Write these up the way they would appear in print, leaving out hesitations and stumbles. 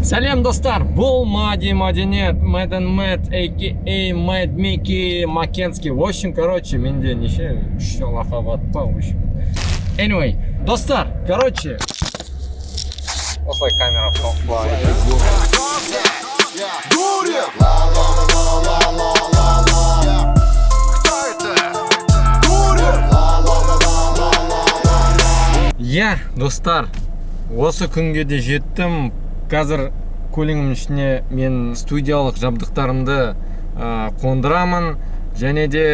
Сәлем достар, бұл Мади Мәдениет, Мэден Мэд, a.k.a. Мэд Микки Маккенский. В общем, короче, менде неше 3 лақап аты бар, в общем. Anyway, достар, короче, осылай камера қалыптайды. Я, достар, осы күнге де жеттім. Қазір көлігімнің ішіне мен студиялық жабдықтарымды қондырамын, және де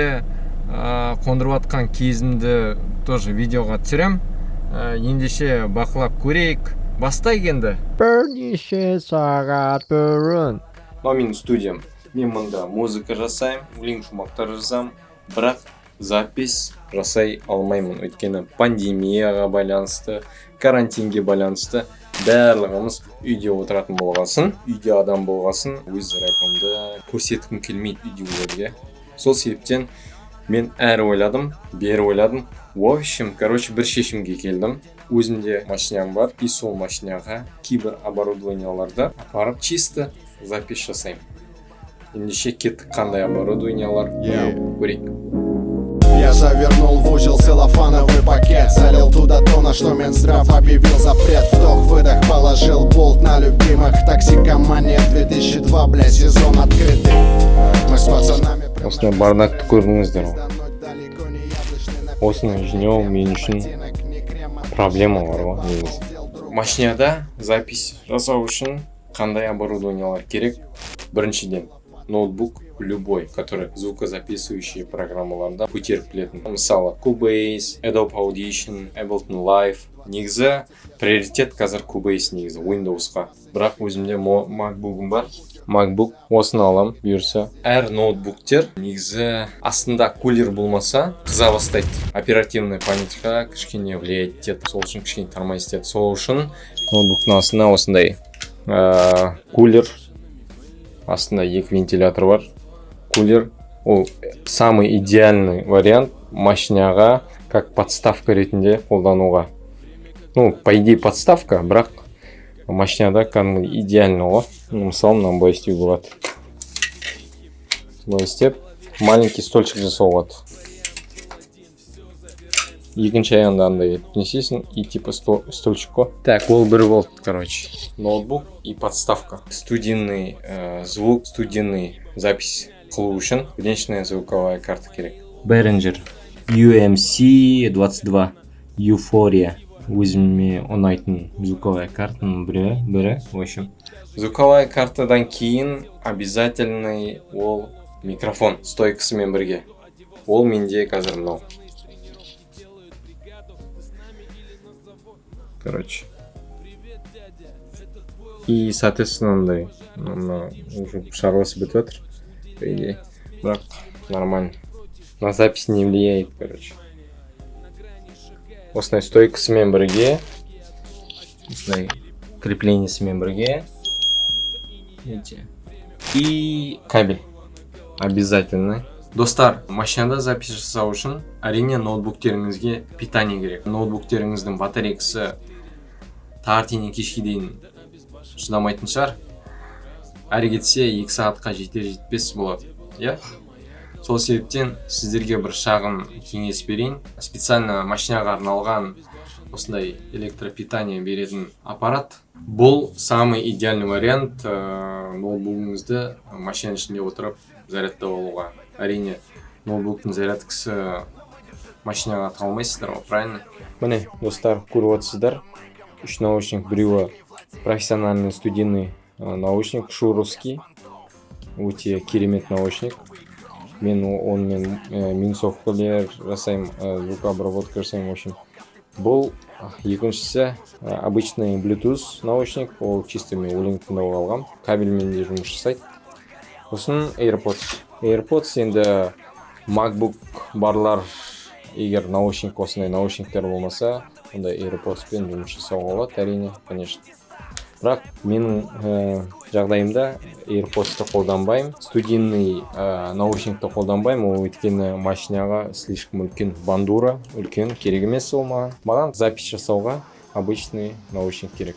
қондырып атқан кезімді тоже видеоға түсірем. Ендеше бақылап көрейік. Бастайық енді. Бірнеше сағат бұрын. Мына менің студиям. Мен мұнда музыка жасаймын, өлең шумақтар жазамын, бірақ запись жасай алмаймын. Өйткені пандемияға байланысты, карантинге байланысты барлығымыз үйде отыратын болғасын, үйде адам болғасын, өз рэпімді көрсеткім келмейді үйдегілерге. Сол себептен мен әрі ойладым, бері ойладым. В общем, короче, бір шешімге келдім. Өзімде машинам бар, и сол машинаға кейбір оборудованияларды апарып чисто запись жасаймын. Ендеше кеттік, қандай оборудованиялар көрейік. Я завернул в узел целлофановый пакет, залил туда то, на что Минздрав объявил запрет. Вдох-выдох, положил болт на любимых. Токсикомания 2002, блядь, сезон открытый. Мы с пацанами... Осыны бардакты көрдіңіздер ғой. Осыны жинау мен үшін проблема бар ғой негізі. Машинада запись жасау үшін қандай оборудованиялар керек? Біріншіден ноутбук любой, который звукозаписывающие программаларда көтеріп білетін. Мысалы, Cubase, Adobe Audition, Ableton Live. Негізі приоритет қазір Cubase негізі Windows'қа. Бірақ өзімде MacBook'ым бар. MacBook осыны алам, бұйырса. Әр ноутбуктер негізі астында кулер болмаса қыза бастайды. Оперативная памятьқа кішкене влиять етеді. Сол үшін кішкене тормозит етеді. Сол үшін ноутбуктың астында осындай кулер. Астында екі вентилятор бар. Кулер, ол самый идеальный вариант машинаға как подставка ретінде қолдануға. Ну, по идее подставка, бірақ машинада кәдімгі идеально ғой. Мысалы, мынаны былай істеуге болады. Былай істеп, маленький стольчик жасауға болады. Екінші аяғында андай несесің и типа стольчик қой. Так, ол бір болды, короче. Ноутбук и подставка. Студийный звук, студийный запись қылу үшін внешняя звуковая карта керек. Behringer UMC22 Euphoria. Өзіме ұнайтын звуковая картаның бірі. В общем, звуковая картадан кейін обязательный ол микрофон стойкасымен бірге. Ол менде қазір мынау. Короче. И, соответственно, уже шаруасы бітіп отыр. По идее. Бірақ нормально. На запись не влияет, короче. Осындай стойкасымен бірге. Осындай креплениясымен бірге. Видите? И кабель. Обязательно. Достар, машинада запись жасау үшін әрине ноутбуктеріңізге питание керек. Ноутбуктеріңіздің батарейкасы таңертеңнен кешке дейін шыдамайтын шығар. Әрі кетсе 2 сағатқа жетер-жетпес болады. Я? Сол себептен сіздерге бір шағын кеңес берейін. Специально машинаға арналған осындай электропитание беретін аппарат. Бұл самый идеальный вариант ноутбугыңызды машина ішінде отырып зарядтап алуға. Әрине, ноутбуктың зарядкасы машинаға қалмайсыздар ғой, правильно? Міне, достар, көріп отырсыздар. 3 наушник, біреуі профессиональный студийный наушник, шуровский. Өте керемет наушник. Мен онымен минусовкалер жасаймын, звукообработка жасаймын, в общем. Бұл екіншісі обычный Bluetooth наушник, ол чисто мен өлең тыңдауға алғам. Кабельмен де жұмыс жасайды. Сосын AirPods. AirPods енді MacBook барлар егер наушник осындай наушниктер болмаса, онда AirPods-пен жұмыс жасауға болады, әрине, конечно. Бірақ менің жағдайымда AirPods-ты қолданбаймын, студийный наушникті қолданбаймын, ол өйткені машинаға слишком үлкен бандура, үлкен керек емес ол маған. Маған запись жасауға обычный наушник керек.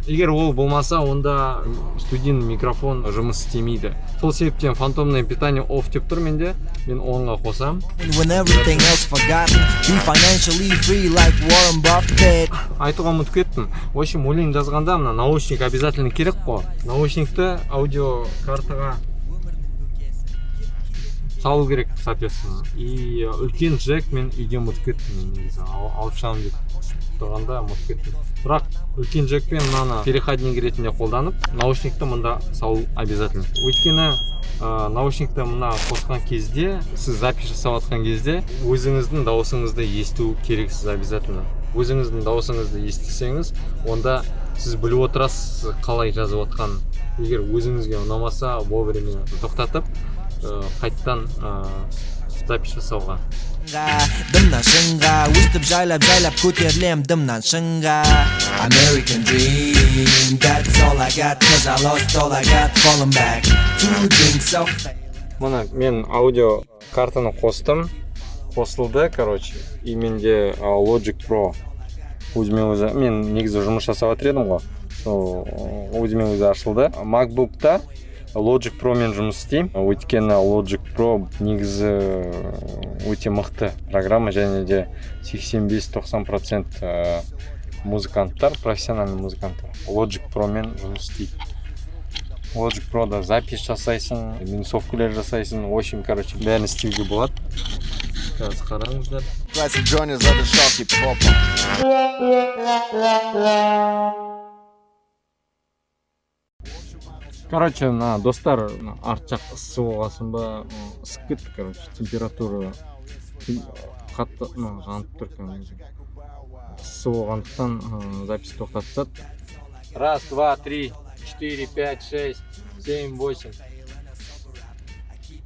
Егер ол болмаса, онда студийный микрофон жұмыс істемейді. Сол себептен фантомное питание off деп тұр менде. Мен онға қосам. When everything else forgotten, be financially free like Warren Buffett. Айтуға ұмытып кеттім. В общем, өлең жазғанда мына наушник обязательно керек қой. Наушникті аудио картаға салу керек, соответственно. И үлкен джек мен үйде ұмытып кеттім. Негізі алып шығамын деп тұрғанда ұмытып кеттім. Бірақ үлкен джекпен мынаны переходник ретінде қолданып, наушникті мында салу обязательно. Өйткені наушникті мына қосқан кезде, сіз запись жасап жатқан кезде өзіңіздің дауысыңызды есту керексіз обязательно. Өзіңіздің дауысыңызды естісеңіз, онда сіз біліп отырасыз қалай жазып отқан. Егер өзіңізге ұнамаса, вовремя тоқтатып, қайттан запись жасауға. Дымнан шыңға өстіп жайлап көтерілем дымнан шыңға. American dream, that's all I got, cause I lost all I got, falling back to drinks of. Мына мен аудио картаны қостым, қосылды, короче, и менде Logic Pro өзімен өзі, мен негізі жұмыс жасап жатыр едім ғой, өзімен өзі ашылды. MacBook'та Logic Pro мен жұмыс істеймін, өйткені Logic Pro негізі өте мықты программа, және де 85-90% музыканттар, профессиональный музыканттар Logic Pro мен жұмыс істейді. Logic Pro'да запись жасайсың, минусовкалар жасайсың, в общем, короче, бәрін істеуге болады. Қазір қараңыздар. Классик Джонни задышал хип-хопом. Короче, на достар арт жақ ыссы болғасын ба, ысып кетті, короче, температура қатты, жанып тұр, ыссы болғандықтан запись тоқтатсат. 1, 2, 3, 4, 5, 6, 7, 8.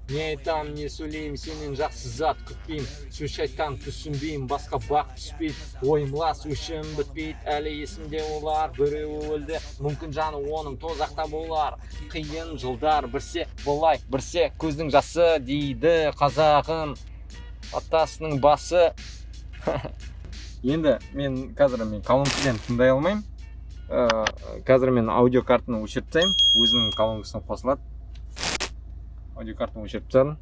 Не айтам, не сөйлейм, сенен жақсы зат күтпейм, сөз айтам түсінбейм, басқа бақ түспейді, ойым лас өшім бітпейді, әлі есімде олар, біреуі өлді, мүмкін жаны оның тозақта болар, қиын жылдар, бірсе болай, бірсе көздің жасы дейді қазағым, атасының басы. Енді мен қазір колонкіден тыңдай алмаймын, қазір мен аудиокартаны өшіріп тастаймын, өзінің колонкасына қосылады. Аудиокартаны өшіріп тастадым.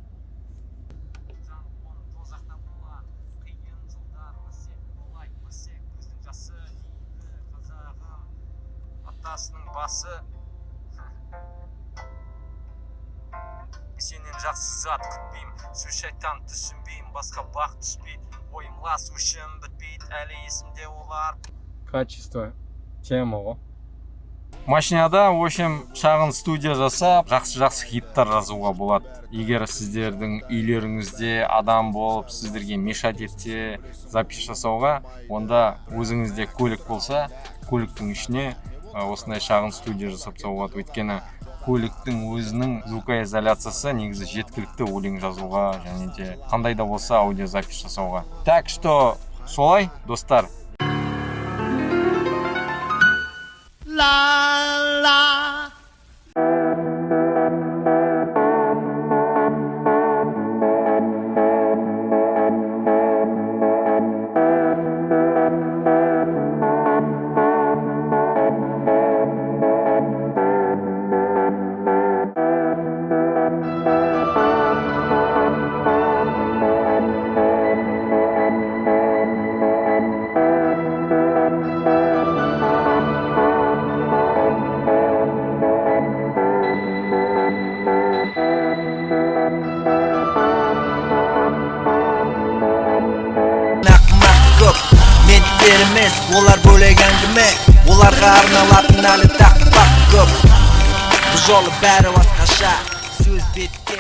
Атасының басы. Сенен жақсы зат күтпейм, сөз шайтан түсінбейм, басқа бақ түспейді, ойым лас өшім бітпейді, әлі есімде олар. Качество тема ғой. Машинада, в общем, шағын студия жасап, жақсы хиттар жазуға болады. Егер сіздердің үйлеріңізде адам болып, сіздерге мешать етсе, запись жасауға, онда өзіңізде көлік болса, көліктің ішіне осындай шағын студия жасап болады. Өйткені көліктің өзінің звукоизоляциясы негізі жеткілікті өлең жазуға, және де қандай да болса аудио запись жасауға. Так что солай, достар. Емес, олар бөлек әңгіме, оларға арналатын әлі тақпақ көп. Бұл жолы бәрі басқаша, сөз бетке